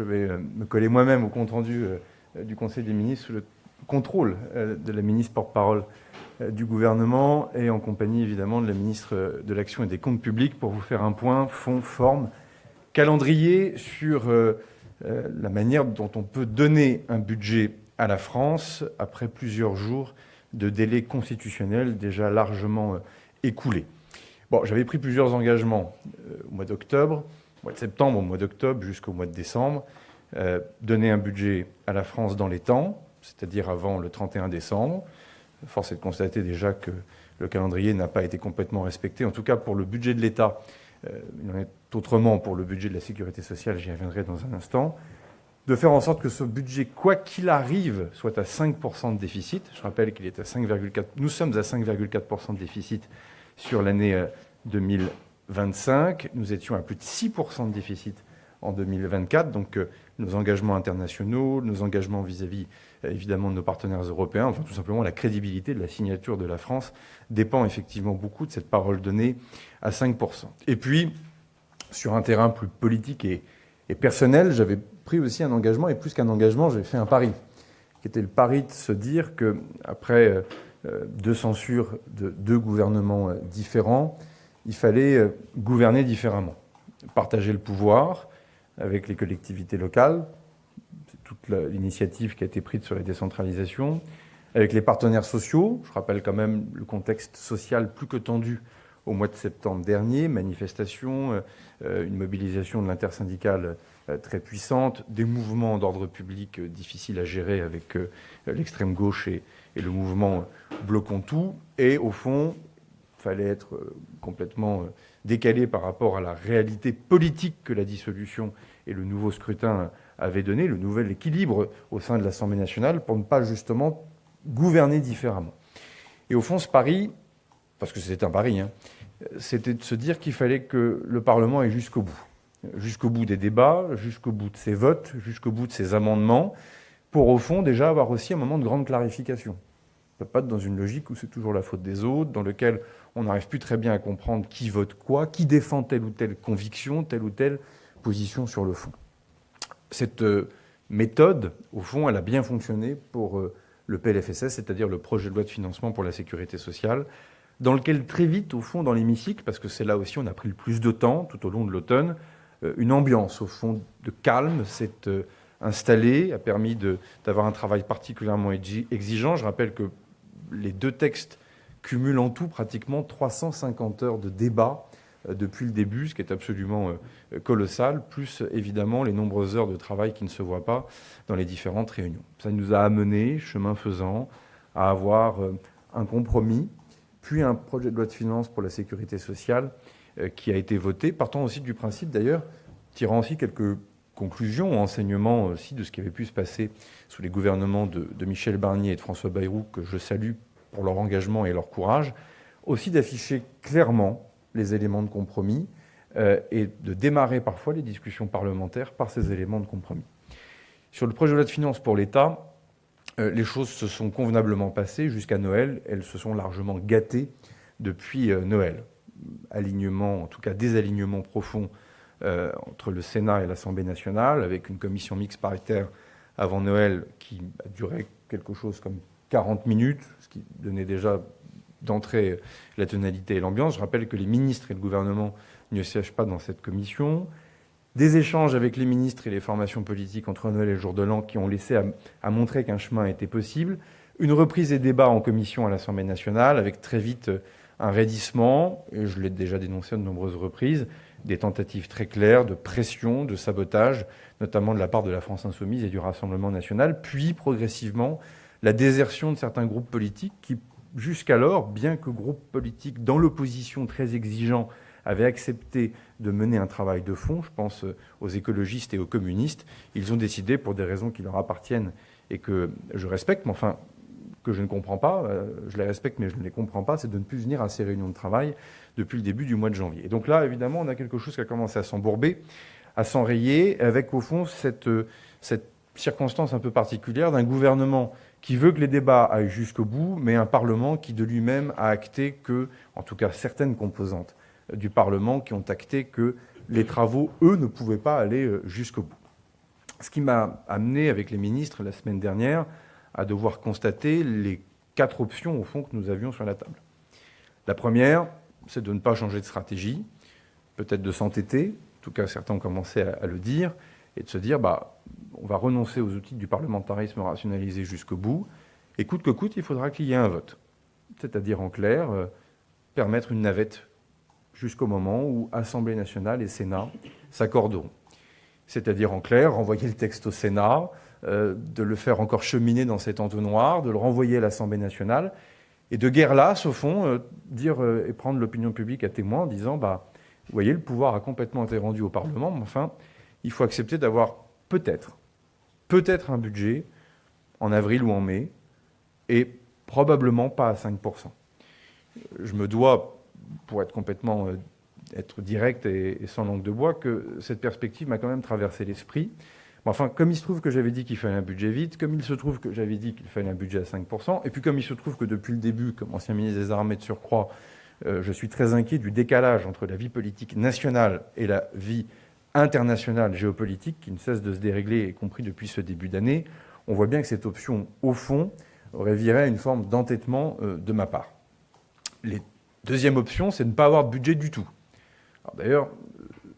je vais me coller moi-même au compte-rendu du Conseil des ministres sous le contrôle de la ministre porte-parole du gouvernement et en compagnie évidemment de la ministre de l'Action et des Comptes publics pour vous faire un point fond, forme, calendrier sur la manière dont on peut donner un budget à la France après plusieurs jours de délai constitutionnel déjà largement écoulés. Bon, j'avais pris plusieurs engagements au mois d'octobre, au mois de septembre, au mois d'octobre jusqu'au mois de décembre. Donner un budget à la France dans les temps, c'est-à-dire avant le 31 décembre. Force est de constater déjà que le calendrier n'a pas été complètement respecté. En tout cas, pour le budget de l'État, il en est autrement pour le budget de la Sécurité sociale, j'y reviendrai dans un instant. De faire en sorte que ce budget, quoi qu'il arrive, soit à 5% de déficit. Je rappelle qu'il est à 5,4%. Nous sommes à 5,4% de déficit sur l'année 2025. Nous étions à plus de 6% de déficit en 2024. Donc, nos engagements internationaux, nos engagements vis-à-vis, évidemment, de nos partenaires européens, enfin, tout simplement, la crédibilité de la signature de la France dépend effectivement beaucoup de cette parole donnée à 5%. Et puis, sur un terrain plus politique et personnel, j'avais pris aussi un engagement, et plus qu'un engagement, j'ai fait un pari, qui était le pari de se dire qu'après 2 censures de 2 gouvernements différents, il fallait gouverner différemment, partager le pouvoir avec les collectivités locales, c'est toute l'initiative qui a été prise sur la décentralisation, avec les partenaires sociaux. Je rappelle quand même le contexte social plus que tendu au mois de septembre dernier, manifestations, une mobilisation de l'intersyndicale très puissante, des mouvements d'ordre public difficiles à gérer avec l'extrême gauche et le mouvement Bloquons tout. Et au fond, il fallait être complètement décalé par rapport à la réalité politique que la dissolution et le nouveau scrutin avaient donné, le nouvel équilibre au sein de l'Assemblée nationale, pour ne pas justement gouverner différemment. Et au fond, ce pari, parce que c'était un pari, c'était de se dire qu'il fallait que le Parlement aille jusqu'au bout des débats, jusqu'au bout de ses votes, jusqu'au bout de ses amendements, pour au fond déjà avoir aussi un moment de grande clarification. On ne peut pas être dans une logique où c'est toujours la faute des autres, dans lequel on n'arrive plus très bien à comprendre qui vote quoi, qui défend telle ou telle conviction, telle ou telle position sur le fond. Cette méthode, au fond, elle a bien fonctionné pour le PLFSS, c'est-à-dire le projet de loi de financement pour la sécurité sociale, dans lequel très vite, au fond, dans l'hémicycle, parce que c'est là aussi on a pris le plus de temps tout au long de l'automne, une ambiance, au fond, de calme s'est installée, a permis d'avoir un travail particulièrement exigeant. Je rappelle que les 2 textes cumulent en tout pratiquement 350 heures de débat depuis le début, ce qui est absolument colossal, plus évidemment les nombreuses heures de travail qui ne se voient pas dans les différentes réunions. Ça nous a amené, chemin faisant, à avoir un compromis, puis un projet de loi de finances pour la sécurité sociale qui a été voté, partant aussi du principe d'ailleurs, tirant aussi quelques conclusions, enseignements aussi de ce qui avait pu se passer sous les gouvernements de Michel Barnier et de François Bayrou, que je salue pour leur engagement et leur courage, aussi d'afficher clairement les éléments de compromis et de démarrer parfois les discussions parlementaires par ces éléments de compromis. Sur le projet de loi de finances pour l'État, les choses se sont convenablement passées jusqu'à Noël. Elles se sont largement gâtées depuis Noël. Alignement, en tout cas désalignement profond entre le Sénat et l'Assemblée nationale, avec une commission mixte paritaire avant Noël qui a duré quelque chose comme 40 minutes, ce qui donnait déjà d'entrée la tonalité et l'ambiance. Je rappelle que les ministres et le gouvernement ne siègent pas dans cette commission. Des échanges avec les ministres et les formations politiques entre Noël et le jour de l'an qui ont laissé à montrer qu'un chemin était possible. Une reprise des débats en commission à l'Assemblée nationale avec très vite un raidissement, et je l'ai déjà dénoncé à de nombreuses reprises, des tentatives très claires de pression, de sabotage, notamment de la part de la France Insoumise et du Rassemblement national, puis progressivement la désertion de certains groupes politiques qui, jusqu'alors, bien que groupes politiques dans l'opposition très exigeants, avaient accepté de mener un travail de fond, je pense aux écologistes et aux communistes, ils ont décidé, pour des raisons qui leur appartiennent et que je respecte, mais enfin que je ne comprends pas, je les respecte mais je ne les comprends pas, c'est de ne plus venir à ces réunions de travail depuis le début du mois de janvier. Et donc là, évidemment, on a quelque chose qui a commencé à s'embourber, à s'enrayer, avec au fond cette circonstance un peu particulière d'un gouvernement qui veut que les débats aillent jusqu'au bout, mais un Parlement qui de lui-même a acté que, en tout cas certaines composantes du Parlement qui ont acté que les travaux, eux, ne pouvaient pas aller jusqu'au bout. Ce qui m'a amené, avec les ministres, la semaine dernière, à devoir constater les 4 options, au fond, que nous avions sur la table. La première, c'est de ne pas changer de stratégie, peut-être de s'entêter, en tout cas certains ont commencé à le dire, et de se dire, on va renoncer aux outils du parlementarisme rationalisé jusqu'au bout, et coûte que coûte, il faudra qu'il y ait un vote. C'est-à-dire, en clair, permettre une navette jusqu'au moment où Assemblée nationale et Sénat s'accorderont. C'est-à-dire, en clair, renvoyer le texte au Sénat, de le faire encore cheminer dans cet entonnoir, de le renvoyer à l'Assemblée nationale, et de guerre lasse, au fond, dire et prendre l'opinion publique à témoin en disant, vous voyez, le pouvoir a complètement été rendu au Parlement, mais enfin, il faut accepter d'avoir peut-être un budget en avril ou en mai, et probablement pas à 5%. Je me dois, pour être complètement être direct et sans langue de bois, que cette perspective m'a quand même traversé l'esprit. Enfin, comme il se trouve que j'avais dit qu'il fallait un budget vite, comme il se trouve que j'avais dit qu'il fallait un budget à 5%, et puis comme il se trouve que depuis le début, comme ancien ministre des Armées de surcroît, je suis très inquiet du décalage entre la vie politique nationale et la vie internationale géopolitique qui ne cesse de se dérégler, y compris depuis ce début d'année, on voit bien que cette option, au fond, aurait viré à une forme d'entêtement de ma part. La deuxième option, c'est de ne pas avoir de budget du tout. D'ailleurs,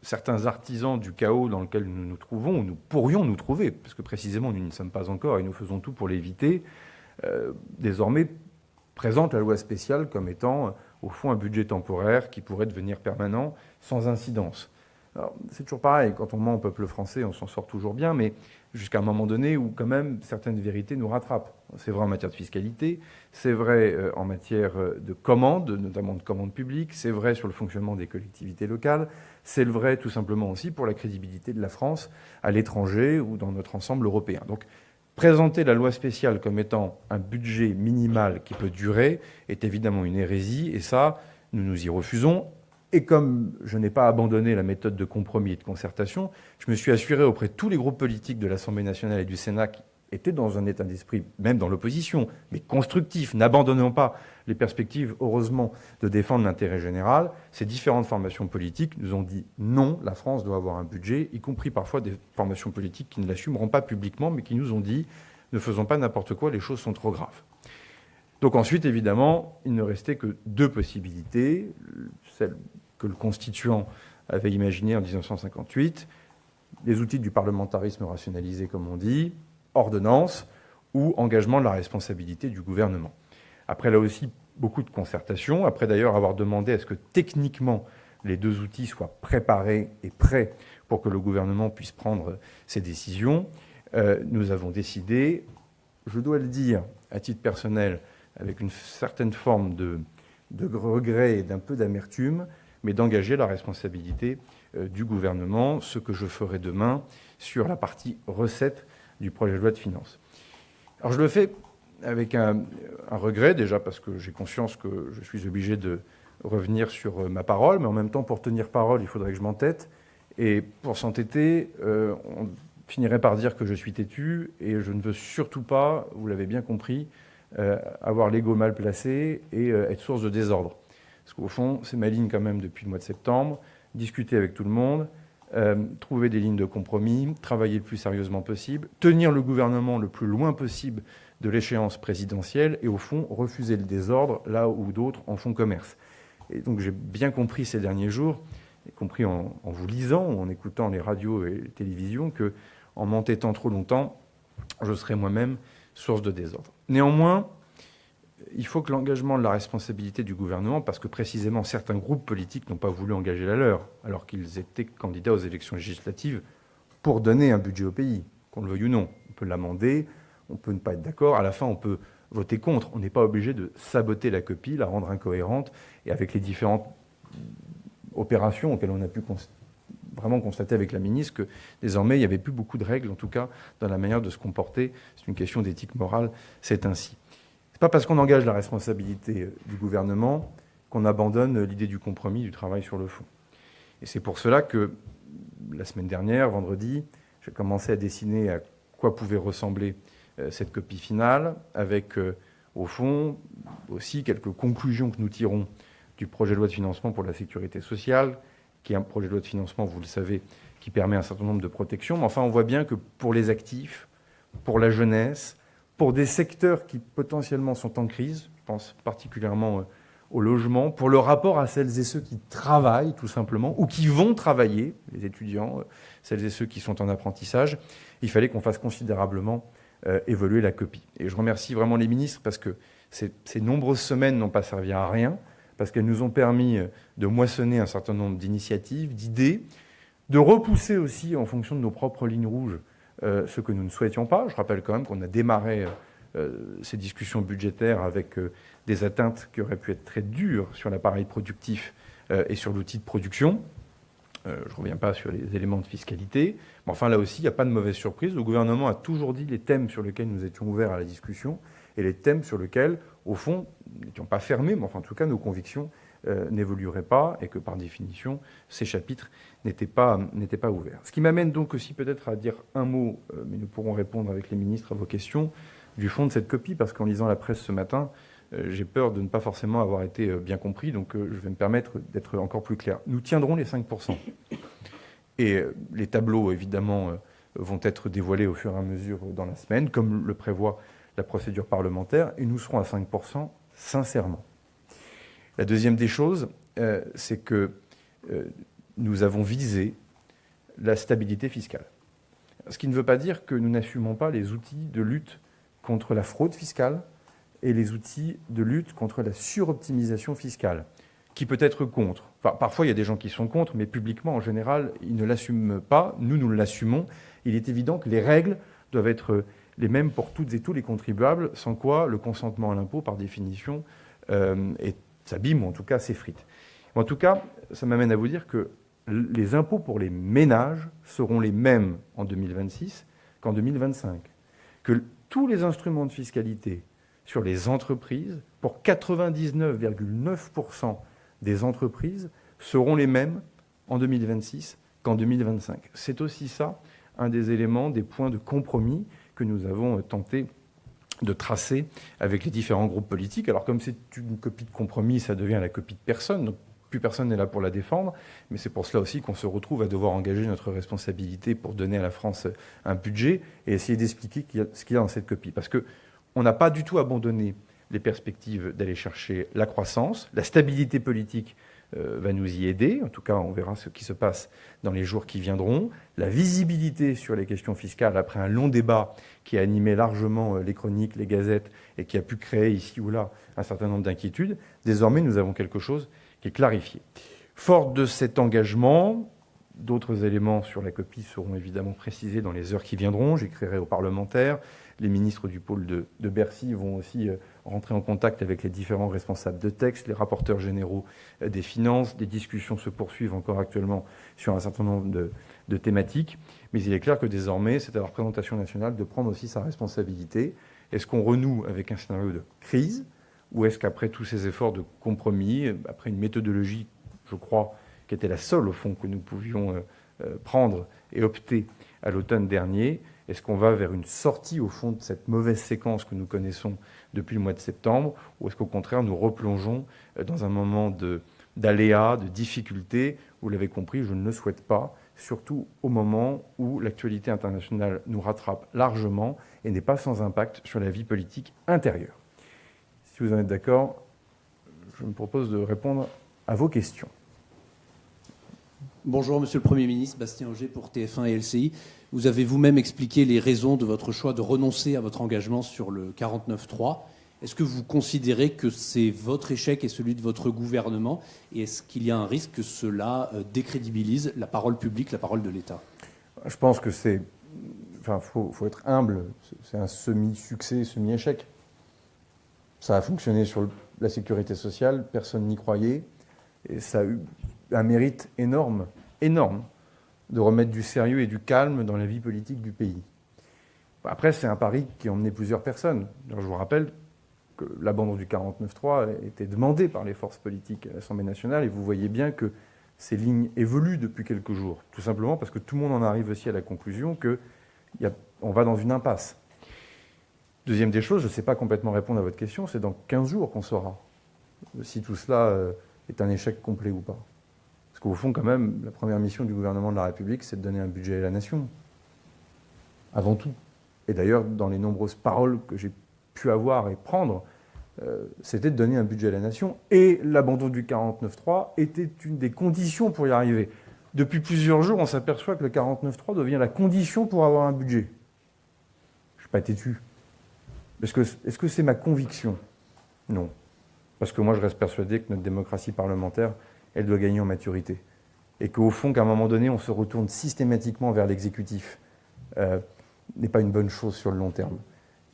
certains artisans du chaos dans lequel nous nous trouvons, ou nous pourrions nous trouver, parce que précisément nous n'y sommes pas encore et nous faisons tout pour l'éviter, désormais présentent la loi spéciale comme étant, au fond, un budget temporaire qui pourrait devenir permanent sans incidence. Alors, c'est toujours pareil, quand on ment au peuple français, on s'en sort toujours bien, mais jusqu'à un moment donné où quand même certaines vérités nous rattrapent. C'est vrai en matière de fiscalité, c'est vrai en matière de commandes, notamment de commandes publiques, c'est vrai sur le fonctionnement des collectivités locales, c'est vrai tout simplement aussi pour la crédibilité de la France à l'étranger ou dans notre ensemble européen. Donc présenter la loi spéciale comme étant un budget minimal qui peut durer est évidemment une hérésie, et ça, nous nous y refusons. Et comme je n'ai pas abandonné la méthode de compromis et de concertation, je me suis assuré auprès de tous les groupes politiques de l'Assemblée nationale et du Sénat qui étaient dans un état d'esprit, même dans l'opposition, mais constructif, n'abandonnant pas les perspectives, heureusement, de défendre l'intérêt général. Ces différentes formations politiques nous ont dit non, la France doit avoir un budget, y compris parfois des formations politiques qui ne l'assumeront pas publiquement, mais qui nous ont dit ne faisons pas n'importe quoi, les choses sont trop graves. Donc ensuite, évidemment, il ne restait que 2 possibilités, celle que le constituant avait imaginé en 1958, les outils du parlementarisme rationalisé, comme on dit, ordonnance ou engagement de la responsabilité du gouvernement. Après, là aussi, beaucoup de concertation. Après, d'ailleurs, avoir demandé à ce que techniquement les 2 outils soient préparés et prêts pour que le gouvernement puisse prendre ses décisions, nous avons décidé, je dois le dire à titre personnel, avec une certaine forme de regret et d'un peu d'amertume, mais d'engager la responsabilité du gouvernement, ce que je ferai demain sur la partie recettes du projet de loi de finances. Alors je le fais avec un regret, déjà parce que j'ai conscience que je suis obligé de revenir sur ma parole, mais en même temps, pour tenir parole, il faudrait que je m'entête. Et pour s'entêter, on finirait par dire que je suis têtu, et je ne veux surtout pas, vous l'avez bien compris, avoir l'ego mal placé et être source de désordre. Parce qu'au fond, c'est ma ligne quand même depuis le mois de septembre, discuter avec tout le monde, trouver des lignes de compromis, travailler le plus sérieusement possible, tenir le gouvernement le plus loin possible de l'échéance présidentielle et au fond, refuser le désordre là où d'autres en font commerce. Et donc j'ai bien compris ces derniers jours, y compris en vous lisant, en écoutant les radios et les télévisions, qu'en m'entêtant trop longtemps, je serais moi-même source de désordre. Néanmoins, il faut que l'engagement de la responsabilité du gouvernement, parce que précisément certains groupes politiques n'ont pas voulu engager la leur, alors qu'ils étaient candidats aux élections législatives pour donner un budget au pays, qu'on le veuille ou non. On peut l'amender, on peut ne pas être d'accord, à la fin on peut voter contre. On n'est pas obligé de saboter la copie, la rendre incohérente, et avec les différentes opérations auxquelles on a pu vraiment constater avec la ministre que désormais il n'y avait plus beaucoup de règles, en tout cas dans la manière de se comporter. C'est une question d'éthique morale, c'est ainsi. Ce n'est pas parce qu'on engage la responsabilité du gouvernement qu'on abandonne l'idée du compromis, du travail sur le fond. Et c'est pour cela que la semaine dernière, vendredi, j'ai commencé à dessiner à quoi pouvait ressembler cette copie finale, avec au fond aussi quelques conclusions que nous tirons du projet de loi de financement pour la sécurité sociale, qui est un projet de loi de financement, vous le savez, qui permet un certain nombre de protections. Mais enfin, on voit bien que pour les actifs, pour la jeunesse, pour des secteurs qui potentiellement sont en crise, je pense particulièrement au logement, pour le rapport à celles et ceux qui travaillent tout simplement, ou qui vont travailler, les étudiants, celles et ceux qui sont en apprentissage, il fallait qu'on fasse considérablement évoluer la copie. Et je remercie vraiment les ministres parce que ces nombreuses semaines n'ont pas servi à rien, parce qu'elles nous ont permis de moissonner un certain nombre d'initiatives, d'idées, de repousser aussi en fonction de nos propres lignes rouges ce que nous ne souhaitions pas. Je rappelle quand même qu'on a démarré ces discussions budgétaires avec des atteintes qui auraient pu être très dures sur l'appareil productif et sur l'outil de production. Je ne reviens pas sur les éléments de fiscalité. Mais enfin, là aussi, il n'y a pas de mauvaise surprise. Le gouvernement a toujours dit les thèmes sur lesquels nous étions ouverts à la discussion et les thèmes sur lesquels, au fond, nous n'étions pas fermés, mais enfin, en tout cas, nos convictions n'évolueraient pas et que, par définition, ces chapitres n'étaient pas ouverts. Ce qui m'amène donc aussi peut-être à dire un mot, mais nous pourrons répondre avec les ministres à vos questions, du fond de cette copie, parce qu'en lisant la presse ce matin, j'ai peur de ne pas forcément avoir été bien compris, donc je vais me permettre d'être encore plus clair. Nous tiendrons les 5%. Et les tableaux, évidemment, vont être dévoilés au fur et à mesure dans la semaine, comme le prévoit la procédure parlementaire, et nous serons à 5%, sincèrement. La deuxième des choses, c'est que nous avons visé la stabilité fiscale. Ce qui ne veut pas dire que nous n'assumons pas les outils de lutte contre la fraude fiscale et les outils de lutte contre la suroptimisation fiscale, qui peut être contre. Enfin, parfois, il y a des gens qui sont contre, mais publiquement, en général, ils ne l'assument pas. Nous l'assumons. Il est évident que les règles doivent être les mêmes pour toutes et tous les contribuables, sans quoi le consentement à l'impôt, par définition, s'abîme, ou en tout cas s'effrite. En tout cas, ça m'amène à vous dire que les impôts pour les ménages seront les mêmes en 2026 qu'en 2025. Que tous les instruments de fiscalité sur les entreprises, pour 99,9% des entreprises, seront les mêmes en 2026 qu'en 2025. C'est aussi ça, un des éléments, des points de compromis que nous avons tenté de tracer avec les différents groupes politiques. Alors comme c'est une copie de compromis, ça devient la copie de personne, donc plus personne n'est là pour la défendre, mais c'est pour cela aussi qu'on se retrouve à devoir engager notre responsabilité pour donner à la France un budget et essayer d'expliquer ce qu'il y a dans cette copie. Parce qu'on n'a pas du tout abandonné les perspectives d'aller chercher la croissance, la stabilité politique va nous y aider. En tout cas, on verra ce qui se passe dans les jours qui viendront. La visibilité sur les questions fiscales, après un long débat qui a animé largement les chroniques, les gazettes, et qui a pu créer ici ou là un certain nombre d'inquiétudes. Désormais, nous avons quelque chose qui est clarifié. Fort de cet engagement, d'autres éléments sur la copie seront évidemment précisés dans les heures qui viendront. J'écrirai aux parlementaires. Les ministres du pôle de Bercy vont aussi rentrer en contact avec les différents responsables de texte, les rapporteurs généraux des finances. Des discussions se poursuivent encore actuellement sur un certain nombre de thématiques. Mais il est clair que désormais, c'est à la représentation nationale de prendre aussi sa responsabilité. Est-ce qu'on renoue avec un scénario de crise ou est-ce qu'après tous ces efforts de compromis, après une méthodologie, je crois, qui était la seule au fond que nous pouvions prendre et opter à l'automne dernier, est-ce qu'on va vers une sortie, au fond, de cette mauvaise séquence que nous connaissons depuis le mois de septembre, ou est-ce qu'au contraire, nous replongeons dans un moment d'aléas, de difficultés? Vous l'avez compris, je ne le souhaite pas, surtout au moment où l'actualité internationale nous rattrape largement et n'est pas sans impact sur la vie politique intérieure. Si vous en êtes d'accord, je me propose de répondre à vos questions. Bonjour, Monsieur le Premier ministre, Bastien Auger pour TF1 et LCI. Vous avez vous-même expliqué les raisons de votre choix de renoncer à votre engagement sur le 49.3. Est-ce que vous considérez que c'est votre échec et celui de votre gouvernement? Et est-ce qu'il y a un risque que cela décrédibilise la parole publique, la parole de l'État? Je pense que faut être humble. C'est un semi-succès, semi-échec. Ça a fonctionné sur la sécurité sociale, personne n'y croyait. Et ça a eu un mérite énorme, de remettre du sérieux et du calme dans la vie politique du pays. Après, c'est un pari qui a emmené plusieurs personnes. Je vous rappelle que l'abandon du 49.3 était demandé par les forces politiques à l'Assemblée nationale, et vous voyez bien que ces lignes évoluent depuis quelques jours, tout simplement parce que tout le monde en arrive aussi à la conclusion qu'on va dans une impasse. Deuxième des choses, je ne sais pas complètement répondre à votre question, c'est dans 15 jours qu'on saura si tout cela est un échec complet ou pas. Parce qu'au fond, quand même, la première mission du gouvernement de la République, c'est de donner un budget à la nation. Avant tout. Et d'ailleurs, dans les nombreuses paroles que j'ai pu avoir et prendre, c'était de donner un budget à la nation. Et l'abandon du 49.3 était une des conditions pour y arriver. Depuis plusieurs jours, on s'aperçoit que le 49.3 devient la condition pour avoir un budget. Je ne suis pas têtu. Est-ce que c'est ma conviction? Non. Parce que moi, je reste persuadé que notre démocratie parlementaire, elle doit gagner en maturité. Et qu'au fond, qu'à un moment donné, on se retourne systématiquement vers l'exécutif n'est pas une bonne chose sur le long terme.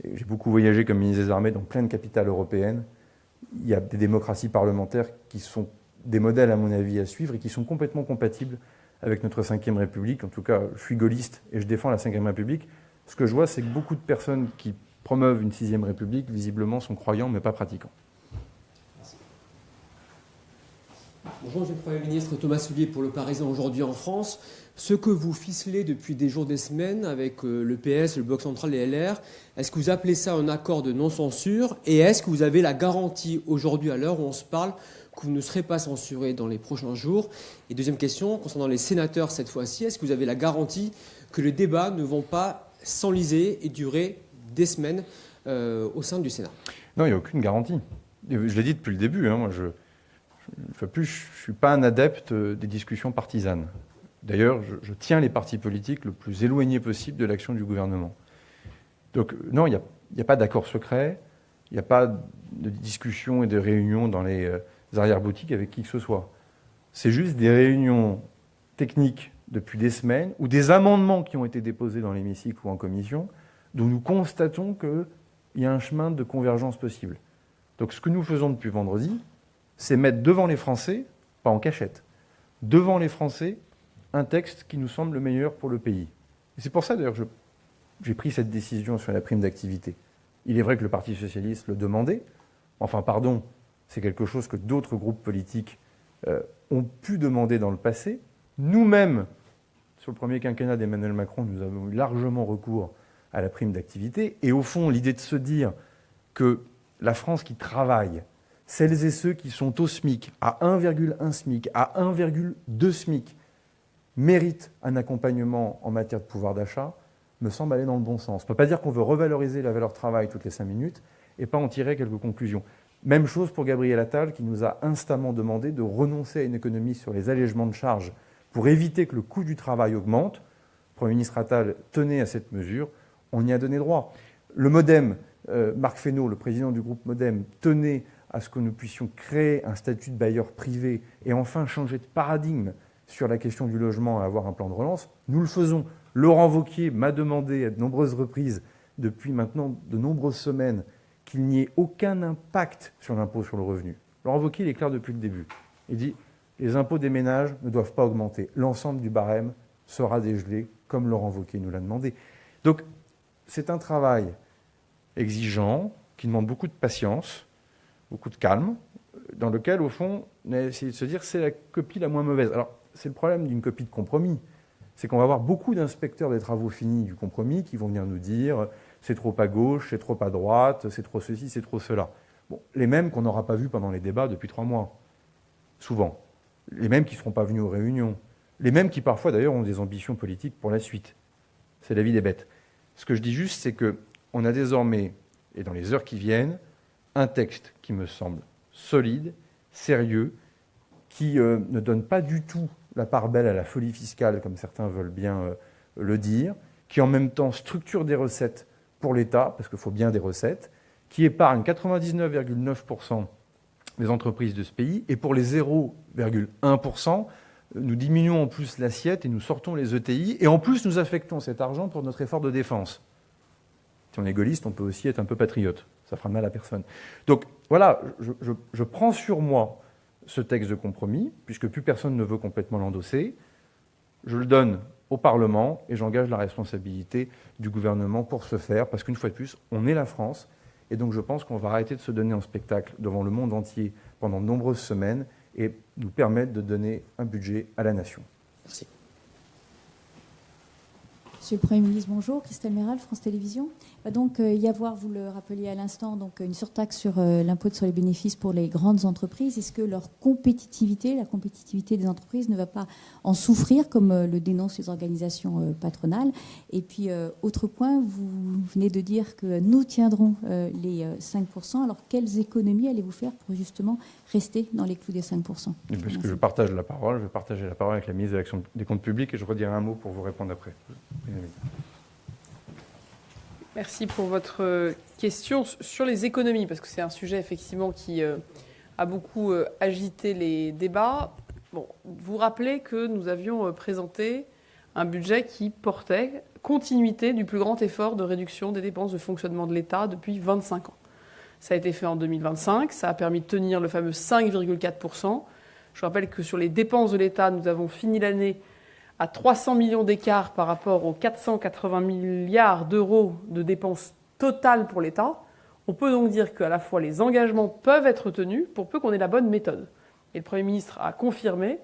J'ai beaucoup voyagé comme ministre des Armées dans plein de capitales européennes. Il y a des démocraties parlementaires qui sont des modèles, à mon avis, à suivre et qui sont complètement compatibles avec notre Ve République. En tout cas, je suis gaulliste et je défends la Ve République. Ce que je vois, c'est que beaucoup de personnes qui promeuvent une Sixième République, visiblement, sont croyants, mais pas pratiquants. Bonjour, Monsieur le Premier ministre. Thomas Soulier pour Le Parisien aujourd'hui en France. Ce que vous ficelez depuis des jours, des semaines avec le PS, le Bloc central et LR, est-ce que vous appelez ça un accord de non-censure? Et est-ce que vous avez la garantie aujourd'hui, à l'heure où on se parle, que vous ne serez pas censuré dans les prochains jours? Et deuxième question, concernant les sénateurs cette fois-ci, est-ce que vous avez la garantie que les débats ne vont pas s'enliser et durer des semaines au sein du Sénat? Non, il n'y a aucune garantie. Je l'ai dit depuis le début, hein, moi je ne suis pas un adepte des discussions partisanes. D'ailleurs, je tiens les partis politiques le plus éloignés possible de l'action du gouvernement. Donc non, il n'y a pas d'accord secret, il n'y a pas de discussion et de réunions dans les arrière-boutiques avec qui que ce soit. C'est juste des réunions techniques depuis des semaines ou des amendements qui ont été déposés dans l'hémicycle ou en commission dont nous constatons qu'il y a un chemin de convergence possible. Donc ce que nous faisons depuis vendredi, c'est mettre devant les Français, pas en cachette, devant les Français, un texte qui nous semble le meilleur pour le pays. Et c'est pour ça, d'ailleurs, j'ai pris cette décision sur la prime d'activité. Il est vrai que le Parti socialiste le demandait. Enfin, pardon, c'est quelque chose que d'autres groupes politiques ont pu demander dans le passé. Nous-mêmes, sur le premier quinquennat d'Emmanuel Macron, nous avons eu largement recours à la prime d'activité. Et au fond, l'idée de se dire que la France qui travaille, celles et ceux qui sont au SMIC, à 1,1 SMIC, à 1,2 SMIC, méritent un accompagnement en matière de pouvoir d'achat, me semble aller dans le bon sens. On ne peut pas dire qu'on veut revaloriser la valeur travail toutes les 5 minutes et pas en tirer quelques conclusions. Même chose pour Gabriel Attal, qui nous a instamment demandé de renoncer à une économie sur les allègements de charges pour éviter que le coût du travail augmente. Le Premier ministre Attal tenait à cette mesure, on y a donné droit. Le MoDem, Marc Fesneau, le président du groupe MoDem, tenait à ce que nous puissions créer un statut de bailleur privé et enfin changer de paradigme sur la question du logement et avoir un plan de relance. Nous le faisons. Laurent Wauquiez m'a demandé à de nombreuses reprises, depuis maintenant de nombreuses semaines, qu'il n'y ait aucun impact sur l'impôt sur le revenu. Laurent Wauquiez, il est clair depuis le début. Il dit « les impôts des ménages ne doivent pas augmenter. L'ensemble du barème sera dégelé, comme Laurent Wauquiez nous l'a demandé. » Donc, c'est un travail exigeant, qui demande beaucoup de patience, beaucoup de calme, dans lequel, au fond, on a essayé de se dire c'est la copie la moins mauvaise. Alors, c'est le problème d'une copie de compromis. C'est qu'on va avoir beaucoup d'inspecteurs des travaux finis du compromis qui vont venir nous dire c'est trop à gauche, c'est trop à droite, c'est trop ceci, c'est trop cela. Bon, les mêmes qu'on n'aura pas vus pendant les débats depuis 3 mois, souvent. Les mêmes qui ne seront pas venus aux réunions. Les mêmes qui, parfois, d'ailleurs, ont des ambitions politiques pour la suite. C'est la vie des bêtes. Ce que je dis juste, c'est qu'on a désormais, et dans les heures qui viennent, un texte qui me semble solide, sérieux, qui ne donne pas du tout la part belle à la folie fiscale, comme certains veulent bien le dire, qui en même temps structure des recettes pour l'État, parce qu'il faut bien des recettes, qui épargne 99,9% des entreprises de ce pays, et pour les 0,1%, nous diminuons en plus l'assiette et nous sortons les ETI, et en plus nous affectons cet argent pour notre effort de défense. Si on est gaulliste, on peut aussi être un peu patriote. Ça fera de mal à personne. Donc voilà, je prends sur moi ce texte de compromis, puisque plus personne ne veut complètement l'endosser. Je le donne au Parlement et j'engage la responsabilité du gouvernement pour ce faire, parce qu'une fois de plus, on est la France, et donc je pense qu'on va arrêter de se donner en spectacle devant le monde entier pendant de nombreuses semaines et nous permettre de donner un budget à la nation. Merci. Monsieur le Premier ministre, bonjour. Christelle Méral, France Télévisions. Va donc y avoir, vous le rappeliez à l'instant, donc une surtaxe sur l'impôt sur les bénéfices pour les grandes entreprises. Est-ce que leur compétitivité, la compétitivité des entreprises ne va pas en souffrir, comme le dénoncent les organisations patronales? Et puis, autre point, vous venez de dire que nous tiendrons les 5%. Alors, quelles économies allez-vous faire pour justement rester dans les clous des 5%? Puisque je partage la parole, je vais partager la parole avec la ministre de l'Action des Comptes Publics et je redirai un mot pour vous répondre après. Merci pour votre question sur les économies, parce que c'est un sujet effectivement qui a beaucoup agité les débats. Bon, vous rappelez que nous avions présenté un budget qui portait continuité du plus grand effort de réduction des dépenses de fonctionnement de l'État depuis 25 ans. Ça a été fait en 2025, ça a permis de tenir le fameux 5,4%. Je rappelle que sur les dépenses de l'État, nous avons fini l'année à 300 millions d'écart par rapport aux 480 milliards d'euros de dépenses totales pour l'État. On peut donc dire qu'à la fois les engagements peuvent être tenus pour peu qu'on ait la bonne méthode. Et le Premier ministre a confirmé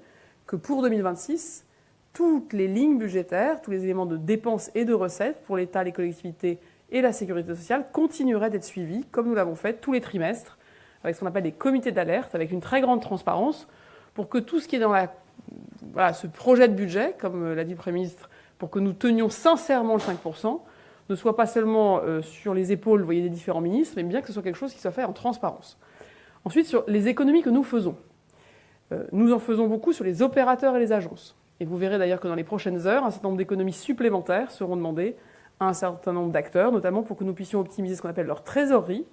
que pour 2026, toutes les lignes budgétaires, tous les éléments de dépenses et de recettes pour l'État, les collectivités et la sécurité sociale continueraient d'être suivis, comme nous l'avons fait tous les trimestres, avec ce qu'on appelle des comités d'alerte, avec une très grande transparence, pour que tout ce qui est dans ce projet de budget, comme l'a dit le Premier ministre, pour que nous tenions sincèrement le 5%, ne soit pas seulement sur les épaules, vous voyez, des différents ministres, mais bien que ce soit quelque chose qui soit fait en transparence. Ensuite, sur les économies que nous faisons. Nous en faisons beaucoup sur les opérateurs et les agences. Et vous verrez d'ailleurs que dans les prochaines heures, un certain nombre d'économies supplémentaires seront demandées à un certain nombre d'acteurs, notamment pour que nous puissions optimiser ce qu'on appelle leur trésorerie,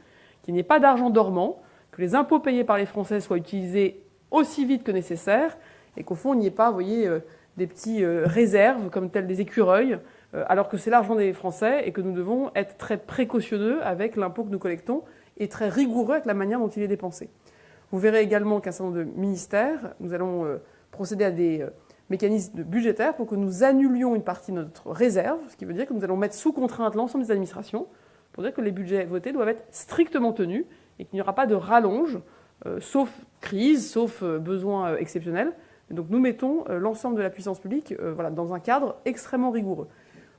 qu'il n'y ait pas d'argent dormant, que les impôts payés par les Français soient utilisés aussi vite que nécessaire, et qu'au fond, il n'y ait pas, vous voyez, des petits réserves, comme tels des écureuils, alors que c'est l'argent des Français et que nous devons être très précautionneux avec l'impôt que nous collectons et très rigoureux avec la manière dont il est dépensé. Vous verrez également qu'un certain nombre de ministères, nous allons procéder à des mécanismes budgétaires pour que nous annulions une partie de notre réserve, ce qui veut dire que nous allons mettre sous contrainte l'ensemble des administrations pour dire que les budgets votés doivent être strictement tenus et qu'il n'y aura pas de rallonge, sauf crise, sauf besoin exceptionnel. Et donc nous mettons l'ensemble de la puissance publique dans un cadre extrêmement rigoureux.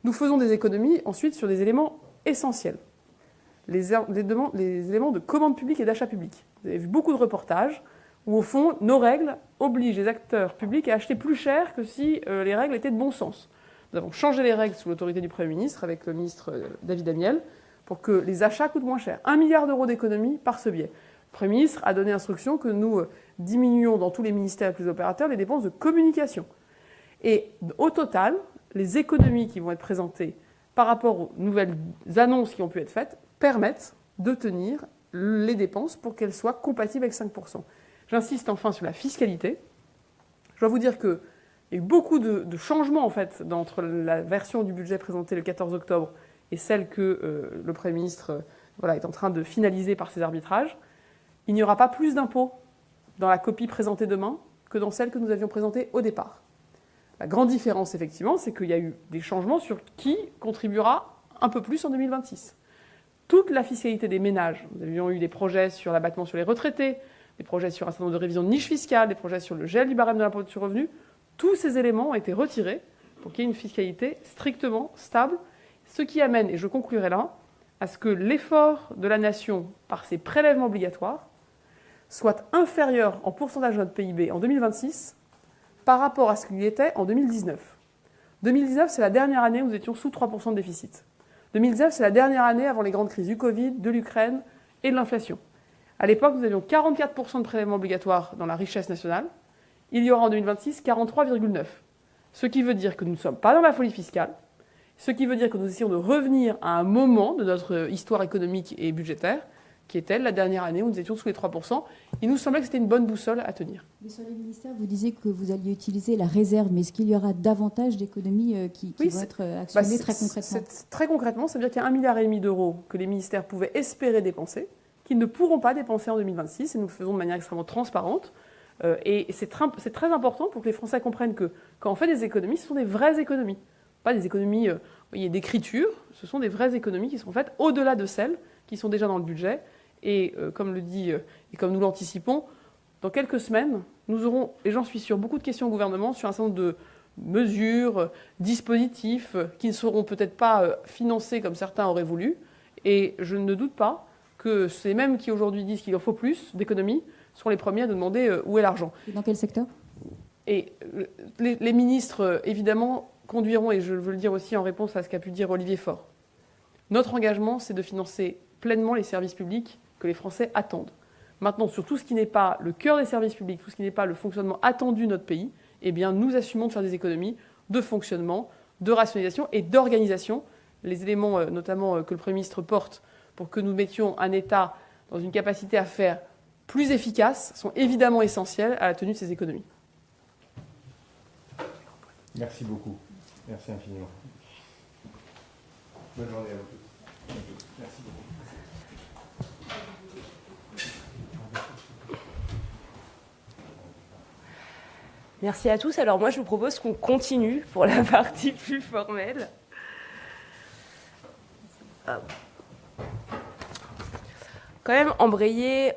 Nous faisons des économies ensuite sur des éléments essentiels. Les éléments de commande publique et d'achat public. Vous avez vu beaucoup de reportages où, au fond, nos règles obligent les acteurs publics à acheter plus cher que si les règles étaient de bon sens. Nous avons changé les règles sous l'autorité du Premier ministre avec le ministre David Amiel pour que les achats coûtent moins cher. 1 milliard d'euros d'économie par ce biais. Le Premier ministre a donné instruction que nous diminuions dans tous les ministères et tous les opérateurs les dépenses de communication. Et au total, les économies qui vont être présentées par rapport aux nouvelles annonces qui ont pu être faites permettent de tenir les dépenses pour qu'elles soient compatibles avec 5%. J'insiste enfin sur la fiscalité. Je dois vous dire qu'il y a eu beaucoup de changements en fait entre la version du budget présentée le 14 octobre et celle que le Premier ministre est en train de finaliser par ses arbitrages. Il n'y aura pas plus d'impôts dans la copie présentée demain que dans celle que nous avions présentée au départ. La grande différence, effectivement, c'est qu'il y a eu des changements sur qui contribuera un peu plus en 2026. Toute la fiscalité des ménages, nous avions eu des projets sur l'abattement sur les retraités, des projets sur un certain nombre de révisions de niches fiscales, des projets sur le gel du barème de l'impôt sur le revenu, tous ces éléments ont été retirés pour qu'il y ait une fiscalité strictement stable, ce qui amène, et je conclurai là, à ce que l'effort de la nation par ses prélèvements obligatoires soit inférieur en pourcentage de notre PIB en 2026 par rapport à ce qu'il était en 2019. 2019, c'est la dernière année où nous étions sous 3% de déficit. 2019, c'est la dernière année avant les grandes crises du Covid, de l'Ukraine et de l'inflation. À l'époque, nous avions 44% de prélèvements obligatoires dans la richesse nationale. Il y aura en 2026 43,9%. Ce qui veut dire que nous ne sommes pas dans la folie fiscale. Ce qui veut dire que nous essayons de revenir à un moment de notre histoire économique et budgétaire qui était la dernière année où nous étions sous les 3%. Il nous semblait que c'était une bonne boussole à tenir. Mais sur les ministères, vous disiez que vous alliez utiliser la réserve, mais est-ce qu'il y aura davantage d'économies qui vont être actionnées très concrètement ? Très concrètement, ça veut dire qu'il y a 1,5 milliard d'euros que les ministères pouvaient espérer dépenser, qu'ils ne pourront pas dépenser en 2026, et nous le faisons de manière extrêmement transparente. Et c'est très important pour que les Français comprennent que quand on fait des économies, ce sont des vraies économies. Pas des économies d'écriture, ce sont des vraies économies qui seront faites au-delà de celles qui sont déjà dans le budget. Et comme le dit, et comme nous l'anticipons, dans quelques semaines, nous aurons, et j'en suis sûre, beaucoup de questions au gouvernement sur un certain nombre mesures, dispositifs qui ne seront peut-être pas financés comme certains auraient voulu. Et je ne doute pas que ces mêmes qui aujourd'hui disent qu'il en faut plus d'économies seront les premiers à nous demander où est l'argent. Et dans quel secteur ? Et les ministres, évidemment, conduiront, et je veux le dire aussi en réponse à ce qu'a pu dire Olivier Faure, notre engagement, c'est de financer pleinement les services publics que les Français attendent. Maintenant, sur tout ce qui n'est pas le cœur des services publics, tout ce qui n'est pas le fonctionnement attendu de notre pays, eh bien, nous assumons de faire des économies de fonctionnement, de rationalisation et d'organisation. Les éléments, notamment, que le Premier ministre porte pour que nous mettions un État dans une capacité à faire plus efficace sont évidemment essentiels à la tenue de ces économies. Merci beaucoup. Merci infiniment. Bonne journée à vous tous. Merci beaucoup. Merci à tous. Alors moi, je vous propose qu'on continue pour la partie plus formelle. Quand même embrayer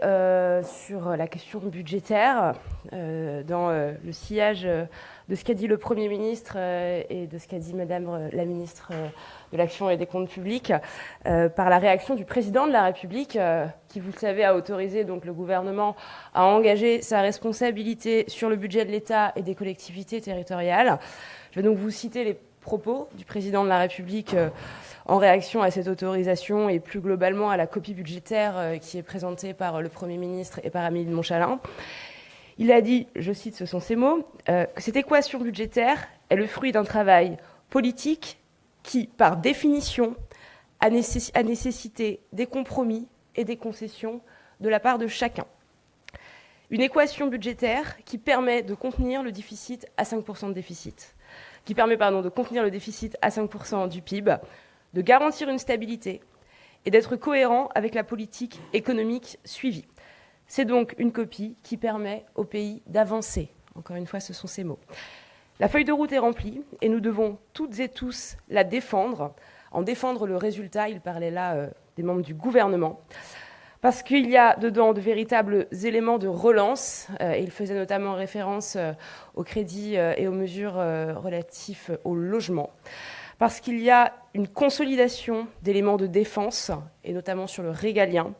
sur la question budgétaire dans le sillage de ce qu'a dit le Premier ministre et de ce qu'a dit Madame la ministre de l'Action et des Comptes publics par la réaction du Président de la République qui, vous le savez, a autorisé donc le gouvernement à engager sa responsabilité sur le budget de l'État et des collectivités territoriales. Je vais donc vous citer les propos du Président de la République en réaction à cette autorisation et plus globalement à la copie budgétaire qui est présentée par le Premier ministre et par Amélie de Montchalin. Il a dit, je cite, ce sont ses mots, que cette équation budgétaire est le fruit d'un travail politique qui, par définition, a nécessité des compromis et des concessions de la part de chacun. Une équation budgétaire qui permet de contenir le déficit à 5% de déficit, qui permet de contenir le déficit à 5% du PIB, de garantir une stabilité et d'être cohérent avec la politique économique suivie. C'est donc une copie qui permet au pays d'avancer. Encore une fois, ce sont ces mots. La feuille de route est remplie et nous devons toutes et tous la défendre. En défendre le résultat, il parlait là des membres du gouvernement, parce qu'il y a dedans de véritables éléments de relance. Et il faisait notamment référence au crédit et aux mesures relatives au logement. Parce qu'il y a une consolidation d'éléments de défense, et notamment sur le régalien,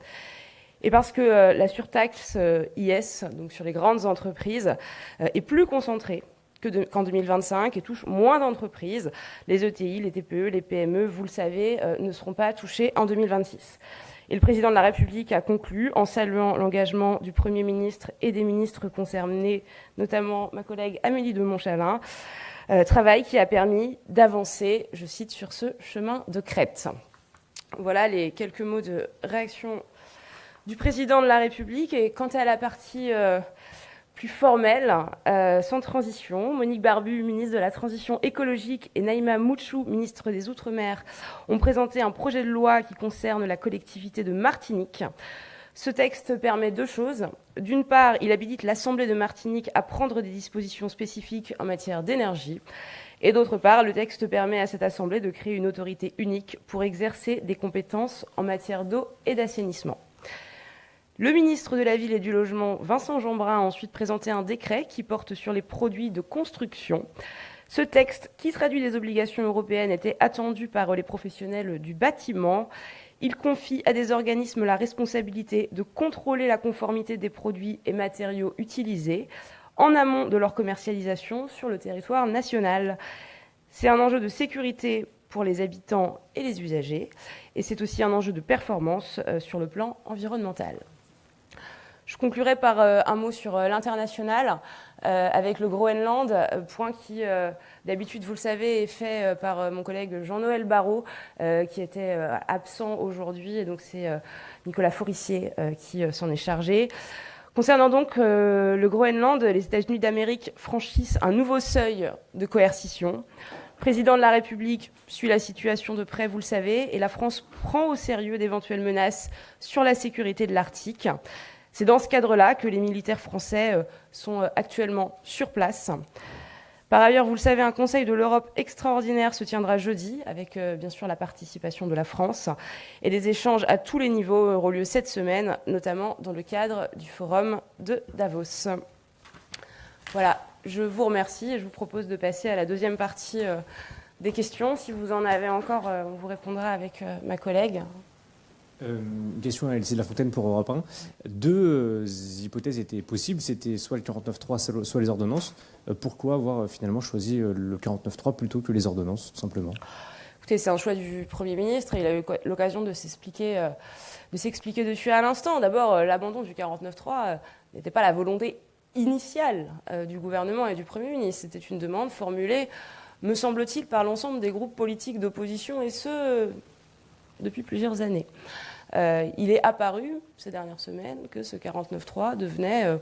et parce que la surtaxe IS, donc sur les grandes entreprises, est plus concentrée qu'en 2025 et touche moins d'entreprises. Les ETI, les TPE, les PME, vous le savez, ne seront pas touchés en 2026. Et le Président de la République a conclu en saluant l'engagement du Premier ministre et des ministres concernés, notamment ma collègue Amélie de Montchalin, travail qui a permis d'avancer, je cite, sur ce chemin de crête. Voilà les quelques mots de réaction du Président de la République. Et quant à la partie plus formelle, sans transition, Monique Barbu, ministre de la Transition écologique, et Naïma Mouchou, ministre des Outre-mer, ont présenté un projet de loi qui concerne la collectivité de Martinique. Ce texte permet deux choses. D'une part, il habilite l'Assemblée de Martinique à prendre des dispositions spécifiques en matière d'énergie. Et d'autre part, le texte permet à cette Assemblée de créer une autorité unique pour exercer des compétences en matière d'eau et d'assainissement. Le ministre de la Ville et du Logement, Vincent Jeanbrun, a ensuite présenté un décret qui porte sur les produits de construction. Ce texte, qui traduit des obligations européennes, était attendu par les professionnels du bâtiment. Il confie à des organismes la responsabilité de contrôler la conformité des produits et matériaux utilisés en amont de leur commercialisation sur le territoire national. C'est un enjeu de sécurité pour les habitants et les usagers, et c'est aussi un enjeu de performance sur le plan environnemental. Je conclurai par un mot sur l'international, avec le Groenland, point qui, d'habitude, vous le savez, est fait par mon collègue Jean-Noël Barrot, qui était absent aujourd'hui, et donc c'est Nicolas Forissier qui s'en est chargé. Concernant donc le Groenland, les États-Unis d'Amérique franchissent un nouveau seuil de coercition. Le président de la République suit la situation de près, vous le savez, et la France prend au sérieux d'éventuelles menaces sur la sécurité de l'Arctique. C'est dans ce cadre-là que les militaires français sont actuellement sur place. Par ailleurs, vous le savez, un Conseil de l'Europe extraordinaire se tiendra jeudi, avec bien sûr la participation de la France. Et des échanges à tous les niveaux auront lieu cette semaine, notamment dans le cadre du forum de Davos. Voilà, je vous remercie et je vous propose de passer à la deuxième partie des questions. Si vous en avez encore, on vous répondra avec ma collègue. Une question à Elsie Lafontaine pour Europe 1. Deux hypothèses étaient possibles, c'était soit le 49.3, soit les ordonnances. Pourquoi avoir finalement choisi le 49.3 plutôt que les ordonnances, tout simplement? Écoutez, c'est un choix du Premier ministre. Il a eu l'occasion de s'expliquer dessus à l'instant. D'abord, l'abandon du 49.3 n'était pas la volonté initiale du gouvernement et du Premier ministre. C'était une demande formulée, me semble-t-il, par l'ensemble des groupes politiques d'opposition, et ce, depuis plusieurs années. Il est apparu ces dernières semaines que ce 49.3 devenait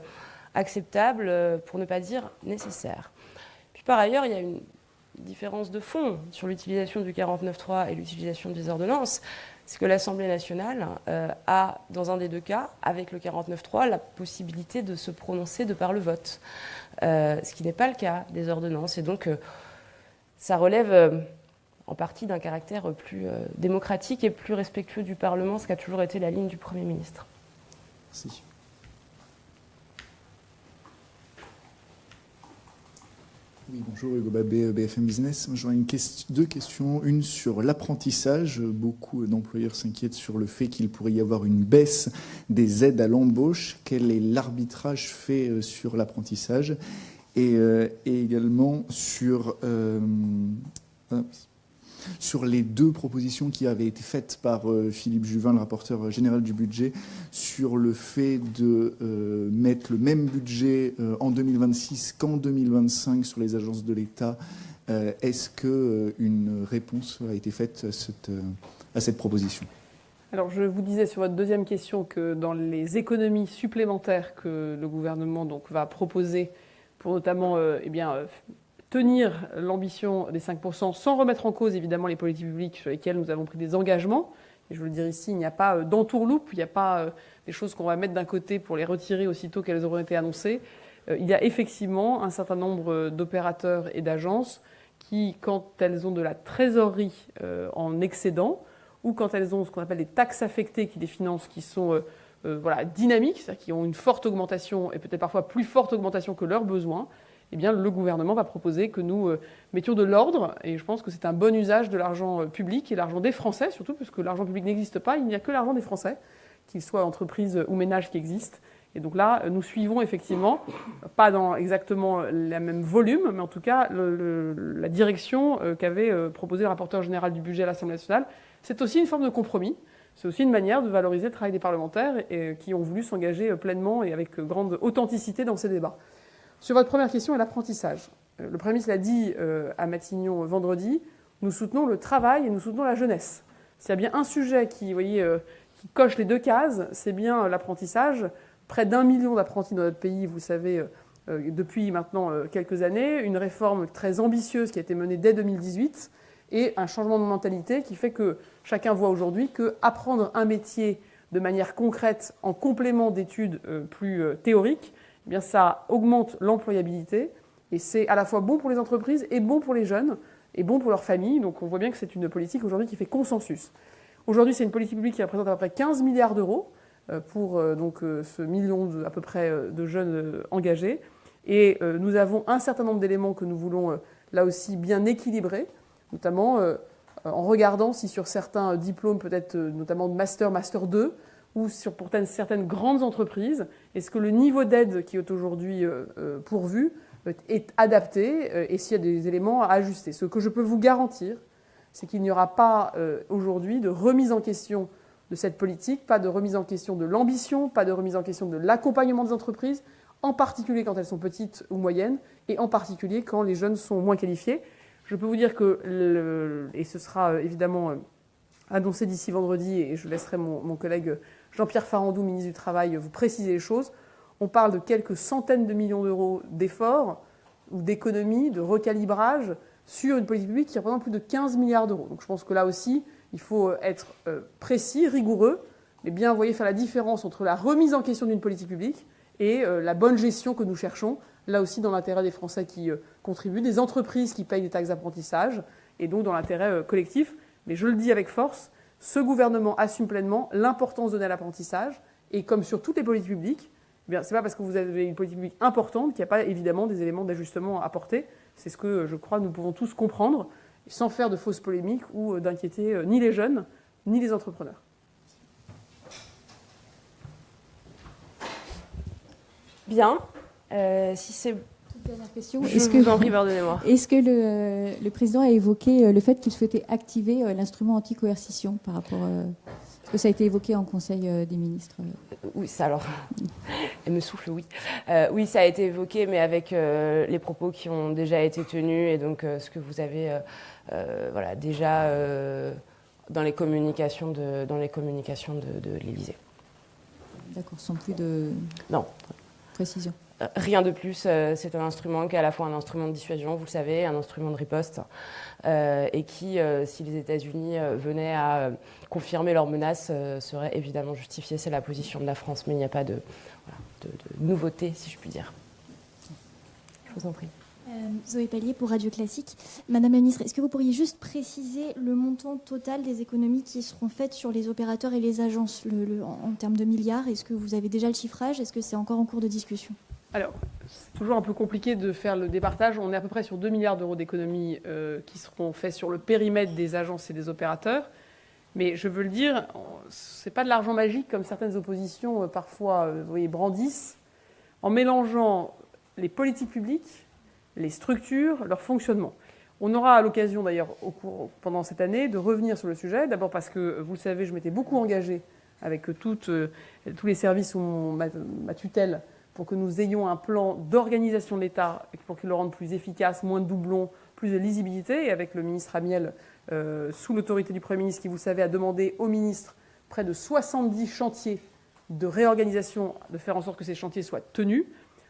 acceptable, pour ne pas dire nécessaire. Puis par ailleurs, il y a une différence de fond sur l'utilisation du 49.3 et l'utilisation des ordonnances. C'est que l'Assemblée nationale a, dans un des deux cas, avec le 49.3, la possibilité de se prononcer de par le vote, ce qui n'est pas le cas des ordonnances. Et donc, ça relève en partie d'un caractère plus démocratique et plus respectueux du Parlement, ce qui a toujours été la ligne du Premier ministre. Merci. Oui, bonjour, Hugo Babé, BFM Business. J'aurais deux questions. Une sur l'apprentissage. Beaucoup d'employeurs s'inquiètent sur le fait qu'il pourrait y avoir une baisse des aides à l'embauche. Quel est l'arbitrage fait sur l'apprentissage? Et également sur les deux propositions qui avaient été faites par Philippe Juvin, le rapporteur général du budget, sur le fait de mettre le même budget en 2026 qu'en 2025 sur les agences de l'État. Est-ce qu'une réponse a été faite à cette proposition? Alors, je vous disais sur votre deuxième question que dans les économies supplémentaires que le gouvernement va proposer pour notamment tenir l'ambition des 5%, sans remettre en cause évidemment les politiques publiques sur lesquelles nous avons pris des engagements. Et je veux le dire ici, il n'y a pas d'entourloupe, il n'y a pas des choses qu'on va mettre d'un côté pour les retirer aussitôt qu'elles auront été annoncées. Il y a effectivement un certain nombre d'opérateurs et d'agences qui, quand elles ont de la trésorerie en excédent, ou quand elles ont ce qu'on appelle des taxes affectées qui les financent, qui sont dynamiques, c'est-à-dire qui ont une forte augmentation et peut-être parfois plus forte augmentation que leurs besoins, eh bien, le gouvernement va proposer que nous mettions de l'ordre. Et je pense que c'est un bon usage de l'argent public et l'argent des Français, surtout parce que l'argent public n'existe pas. Il n'y a que l'argent des Français, qu'ils soient entreprises ou ménages qui existent. Et donc là, nous suivons effectivement, pas dans exactement le même volume, mais en tout cas la direction qu'avait proposé le rapporteur général du budget à l'Assemblée nationale. C'est aussi une forme de compromis. C'est aussi une manière de valoriser le travail des parlementaires qui ont voulu s'engager pleinement et avec grande authenticité dans ces débats. Sur votre première question et l'apprentissage, le Premier ministre l'a dit à Matignon vendredi, nous soutenons le travail et nous soutenons la jeunesse. S'il y a bien un sujet qui coche les deux cases, c'est bien l'apprentissage. Près d'1 million d'apprentis dans notre pays, vous le savez, depuis maintenant quelques années, une réforme très ambitieuse qui a été menée dès 2018 et un changement de mentalité qui fait que chacun voit aujourd'hui qu'apprendre un métier de manière concrète en complément d'études plus théoriques, eh bien, ça augmente l'employabilité et c'est à la fois bon pour les entreprises et bon pour les jeunes et bon pour leurs familles. Donc on voit bien que c'est une politique aujourd'hui qui fait consensus. Aujourd'hui, c'est une politique publique qui représente à peu près 15 milliards d'euros pour ce million à peu près de jeunes engagés. Et nous avons un certain nombre d'éléments que nous voulons là aussi bien équilibrer, notamment en regardant si sur certains diplômes, peut-être notamment de Master 2, ou sur pour certaines grandes entreprises, est-ce que le niveau d'aide qui est aujourd'hui pourvu est adapté et s'il y a des éléments à ajuster. Ce que je peux vous garantir, c'est qu'il n'y aura pas aujourd'hui de remise en question de cette politique, pas de remise en question de l'ambition, pas de remise en question de l'accompagnement des entreprises, en particulier quand elles sont petites ou moyennes, et en particulier quand les jeunes sont moins qualifiés. Je peux vous dire que, et ce sera évidemment annoncé d'ici vendredi, et je laisserai mon collègue Jean-Pierre Farandou, ministre du Travail, vous préciser les choses. On parle de quelques centaines de millions d'euros d'efforts ou d'économies, de recalibrage sur une politique publique qui représente plus de 15 milliards d'euros. Donc je pense que là aussi, il faut être précis, rigoureux, mais bien, vous voyez, faire la différence entre la remise en question d'une politique publique et la bonne gestion que nous cherchons, là aussi dans l'intérêt des Français qui contribuent, des entreprises qui payent des taxes d'apprentissage, et donc dans l'intérêt collectif. Mais je le dis avec force, ce gouvernement assume pleinement l'importance donnée à l'apprentissage, et comme sur toutes les politiques publiques, Eh bien, c'est pas parce que vous avez une politique publique importante qu'il n'y a pas évidemment des éléments d'ajustement à apporter. C'est ce que je crois nous pouvons tous comprendre, sans faire de fausses polémiques ou d'inquiéter ni les jeunes ni les entrepreneurs. Bien. Si c'est... Dernière question. Je vous en prie, pardonnez-moi. Est-ce que le président a évoqué le fait qu'il souhaitait activer l'instrument anti-coercition par rapport... Est-ce que ça a été évoqué en Conseil des ministres? Oui, ça alors. Elle me souffle, oui. Oui, ça a été évoqué, mais avec les propos qui ont déjà été tenus et donc ce que vous avez voilà, déjà dans les communications de l'Élysée. D'accord, sans plus de Non. précision. Rien de plus, c'est un instrument qui est à la fois un instrument de dissuasion, vous le savez, un instrument de riposte, et qui, si les États-Unis venaient à confirmer leurs menaces, serait évidemment justifié. C'est la position de la France, mais il n'y a pas de nouveauté, si je puis dire. Je vous en prie. Zoé Pallier pour Radio Classique. Madame la ministre, est-ce que vous pourriez juste préciser le montant total des économies qui seront faites sur les opérateurs et les agences en termes de milliards? Est-ce que vous avez déjà le chiffrage? Est-ce que c'est encore en cours de discussion? Alors, c'est toujours un peu compliqué de faire le départage. On est à peu près sur 2 milliards d'euros d'économies qui seront faits sur le périmètre des agences et des opérateurs. Mais je veux le dire, ce n'est pas de l'argent magique comme certaines oppositions parfois vous voyez, brandissent, en mélangeant les politiques publiques, les structures, leur fonctionnement. On aura l'occasion d'ailleurs pendant cette année de revenir sur le sujet. D'abord parce que, vous le savez, je m'étais beaucoup engagée avec tous les services sous ma tutelle pour que nous ayons un plan d'organisation de l'État, pour qu'il le rende plus efficace, moins de doublons, plus de lisibilité. Et avec le ministre Amiel, sous l'autorité du Premier ministre, qui, vous savez, a demandé au ministre près de 70 chantiers de réorganisation, de faire en sorte que ces chantiers soient tenus.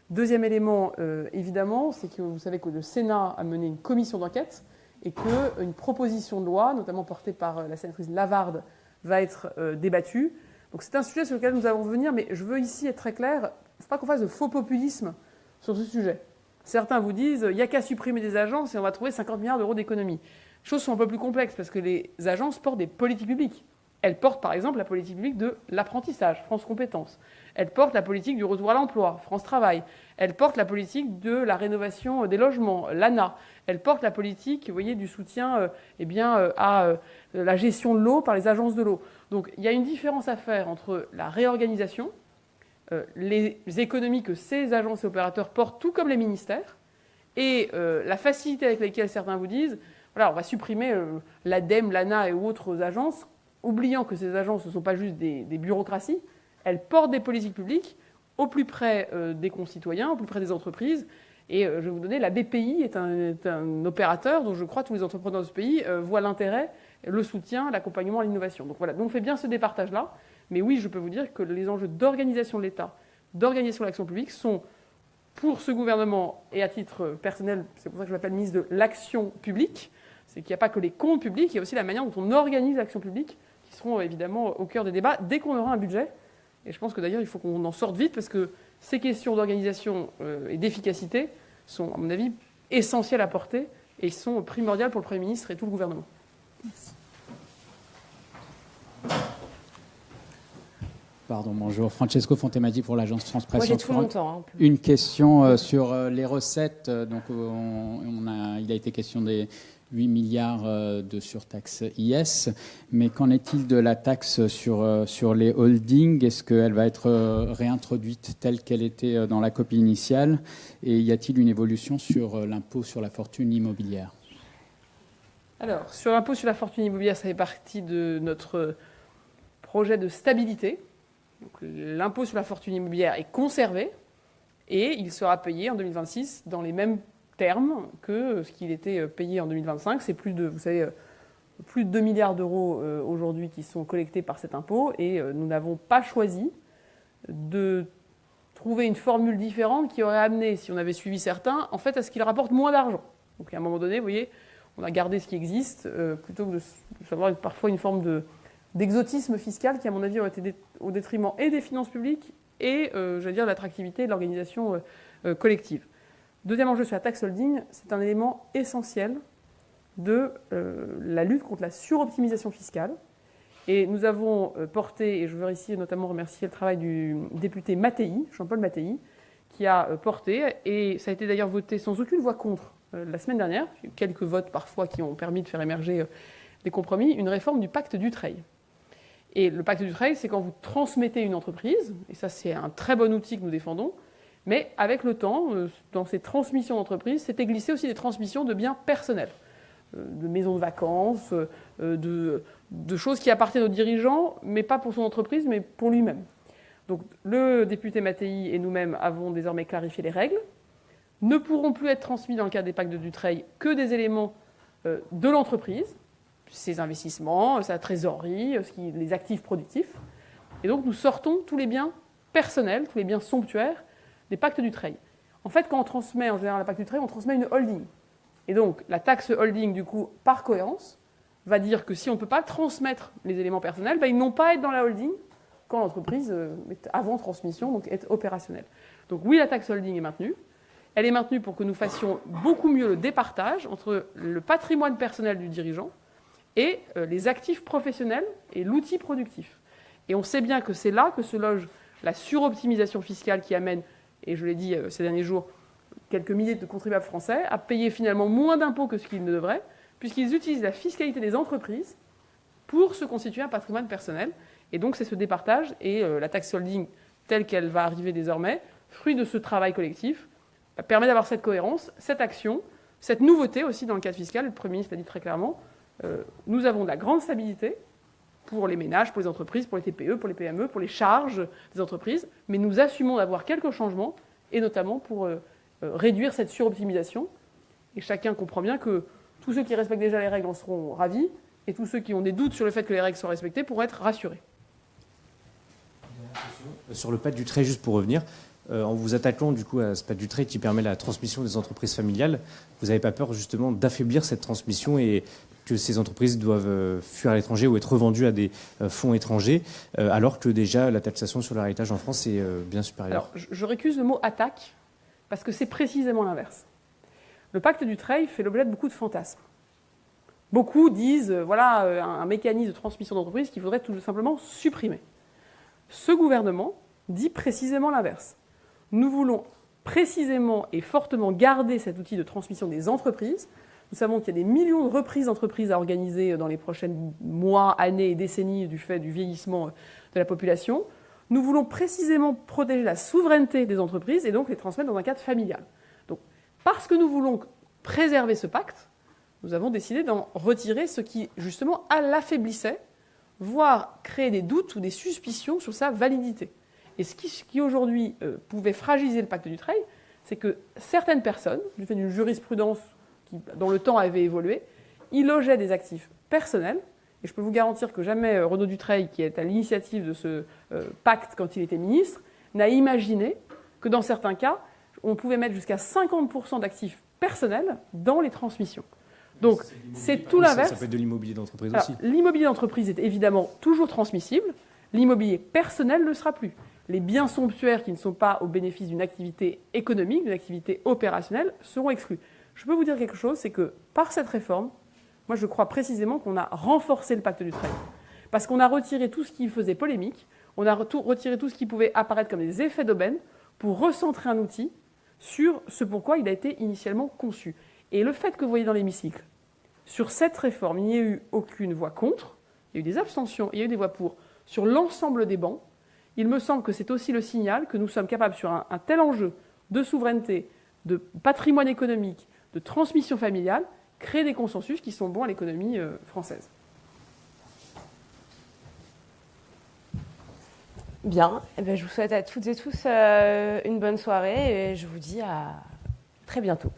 Deuxième élément, évidemment, c'est que vous savez que le Sénat a mené une commission d'enquête et qu'une proposition de loi, notamment portée par la sénatrice Lavarde, va être débattue. Donc c'est un sujet sur lequel nous allons venir, mais je veux ici être très clair, il ne faut pas qu'on fasse de faux populisme sur ce sujet. Certains vous disent, il n'y a qu'à supprimer des agences et on va trouver 50 milliards d'euros d'économies. Les choses sont un peu plus complexes parce que les agences portent des politiques publiques. Elles portent par exemple la politique publique de l'apprentissage, France Compétences. Elles portent la politique du retour à l'emploi, France Travail. Elles portent la politique de la rénovation des logements, l'ANA. Elles portent la politique, vous voyez, du soutien à la gestion de l'eau par les agences de l'eau. Donc il y a une différence à faire entre la réorganisation, les économies que ces agences et opérateurs portent, tout comme les ministères, et la facilité avec laquelle certains vous disent, voilà, on va supprimer l'ADEME, l'ANA et autres agences, oubliant que ces agences ne sont pas juste des bureaucraties, elles portent des politiques publiques au plus près des concitoyens, au plus près des entreprises. Et je vais vous donner, la BPI est un opérateur dont je crois que tous les entrepreneurs de ce pays voient l'intérêt, le soutien, l'accompagnement à l'innovation. Donc voilà, donc on fait bien ce départage-là. Mais oui, je peux vous dire que les enjeux d'organisation de l'État, d'organisation de l'action publique sont, pour ce gouvernement, et à titre personnel, c'est pour ça que je m'appelle ministre de l'action publique, c'est qu'il n'y a pas que les comptes publics, il y a aussi la manière dont on organise l'action publique, qui seront évidemment au cœur des débats dès qu'on aura un budget. Et je pense que d'ailleurs, il faut qu'on en sorte vite, parce que ces questions d'organisation et d'efficacité sont, à mon avis, essentielles à porter et sont primordiales pour le Premier ministre et tout le gouvernement. Merci. Pardon, bonjour. Francesco Fontemaggi pour l'agence France Presse. Moi, j'ai tout mon temps. Une question sur les recettes. Donc, il a été question des 8 milliards de surtaxe IS. Mais qu'en est-il de la taxe sur les holdings? Est-ce qu'elle va être réintroduite telle qu'elle était dans la copie initiale? Et y a-t-il une évolution sur l'impôt sur la fortune immobilière? Alors, sur l'impôt sur la fortune immobilière, ça fait partie de notre projet de stabilité. L'impôt sur la fortune immobilière est conservé et il sera payé en 2026 dans les mêmes termes que ce qu'il était payé en 2025. C'est plus de 2 milliards d'euros aujourd'hui qui sont collectés par cet impôt et nous n'avons pas choisi de trouver une formule différente qui aurait amené, si on avait suivi certains, en fait à ce qu'il rapporte moins d'argent. Donc à un moment donné, vous voyez, on a gardé ce qui existe plutôt que de savoir parfois une forme d'exotisme fiscal qui, à mon avis, aurait été au détriment et des finances publiques et, j'allais dire, de l'attractivité et de l'organisation collective. Deuxième enjeu sur la taxe holding, c'est un élément essentiel de la lutte contre la suroptimisation fiscale. Et nous avons porté, et je veux ici notamment remercier le travail du député Mattei, Jean-Paul Mattei, qui a porté, et ça a été d'ailleurs voté sans aucune voix contre la semaine dernière, il y a eu quelques votes parfois qui ont permis de faire émerger des compromis, une réforme du pacte Dutreil. Et le pacte Dutreil, c'est quand vous transmettez une entreprise, et ça c'est un très bon outil que nous défendons, mais avec le temps, dans ces transmissions d'entreprises, s'était glissé aussi des transmissions de biens personnels, de maisons de vacances, de choses qui appartiennent aux dirigeants, mais pas pour son entreprise, mais pour lui-même. Donc le député Mattei et nous-mêmes avons désormais clarifié les règles. Ne pourront plus être transmis dans le cadre des pactes de Dutreil que des éléments de l'entreprise, ses investissements, sa trésorerie, les actifs productifs. Et donc nous sortons tous les biens personnels, tous les biens somptuaires des pactes Dutreil. En fait, quand on transmet en général un pacte Dutreil, on transmet une holding. Et donc la taxe holding, du coup, par cohérence, va dire que si on ne peut pas transmettre les éléments personnels, ils n'ont pas à être dans la holding quand l'entreprise est avant transmission, donc est opérationnelle. Donc oui, la taxe holding est maintenue. Elle est maintenue pour que nous fassions beaucoup mieux le départage entre le patrimoine personnel du dirigeant et les actifs professionnels et l'outil productif. Et on sait bien que c'est là que se loge la suroptimisation fiscale qui amène, et je l'ai dit ces derniers jours, quelques milliers de contribuables français à payer finalement moins d'impôts que ce qu'ils ne devraient, puisqu'ils utilisent la fiscalité des entreprises pour se constituer un patrimoine personnel. Et donc c'est ce départage et la taxe holding telle qu'elle va arriver désormais, fruit de ce travail collectif, permet d'avoir cette cohérence, cette action, cette nouveauté aussi dans le cadre fiscal. Le Premier ministre l'a dit très clairement, nous avons de la grande stabilité pour les ménages, pour les entreprises, pour les TPE, pour les PME, pour les charges des entreprises, mais nous assumons d'avoir quelques changements, et notamment pour réduire cette suroptimisation. Et chacun comprend bien que tous ceux qui respectent déjà les règles en seront ravis, et tous ceux qui ont des doutes sur le fait que les règles sont respectées pourront être rassurés. Sur le pacte Dutreil, juste pour revenir, en vous attaquant du coup à ce pacte Dutreil qui permet la transmission des entreprises familiales, vous n'avez pas peur justement d'affaiblir cette transmission et que ces entreprises doivent fuir à l'étranger ou être revendues à des fonds étrangers, alors que déjà la taxation sur l'héritage en France est bien supérieure? Alors, je récuse le mot « attaque » parce que c'est précisément l'inverse. Le pacte Dutreil fait l'objet de beaucoup de fantasmes. Beaucoup disent, voilà, un mécanisme de transmission d'entreprise qu'il faudrait tout simplement supprimer. Ce gouvernement dit précisément l'inverse. Nous voulons précisément et fortement garder cet outil de transmission des entreprises. Nous savons qu'il y a des millions de reprises d'entreprises à organiser dans les prochains mois, années et décennies du fait du vieillissement de la population. Nous voulons précisément protéger la souveraineté des entreprises et donc les transmettre dans un cadre familial. Donc, parce que nous voulons préserver ce pacte, nous avons décidé d'en retirer ce qui, justement, l'affaiblissait, voire créer des doutes ou des suspicions sur sa validité. Et ce qui aujourd'hui pouvait fragiliser le pacte Dutreil, c'est que certaines personnes, du fait d'une jurisprudence qui, dans le temps, avait évolué, y logeaient des actifs personnels. Et je peux vous garantir que jamais Renaud Dutreil, qui est à l'initiative de ce pacte quand il était ministre, n'a imaginé que dans certains cas, on pouvait mettre jusqu'à 50% d'actifs personnels dans les transmissions. Donc, c'est tout l'inverse. Ça peut être de l'immobilier d'entreprise Alors, aussi. L'immobilier d'entreprise est évidemment toujours transmissible. L'immobilier personnel ne le sera plus. Les biens somptuaires qui ne sont pas au bénéfice d'une activité économique, d'une activité opérationnelle, seront exclus. Je peux vous dire quelque chose, c'est que par cette réforme, moi je crois précisément qu'on a renforcé le pacte Dutreil. Parce qu'on a retiré tout ce qui faisait polémique, on a retiré tout ce qui pouvait apparaître comme des effets d'aubaine pour recentrer un outil sur ce pourquoi il a été initialement conçu. Et le fait que vous voyez dans l'hémicycle, sur cette réforme, il n'y a eu aucune voix contre, il y a eu des abstentions, il y a eu des voix pour, sur l'ensemble des bancs, il me semble que c'est aussi le signal que nous sommes capables, sur un tel enjeu de souveraineté, de patrimoine économique, de transmission familiale, créer des consensus qui sont bons à l'économie française. Bien, eh bien, je vous souhaite à toutes et tous une bonne soirée et je vous dis à très bientôt.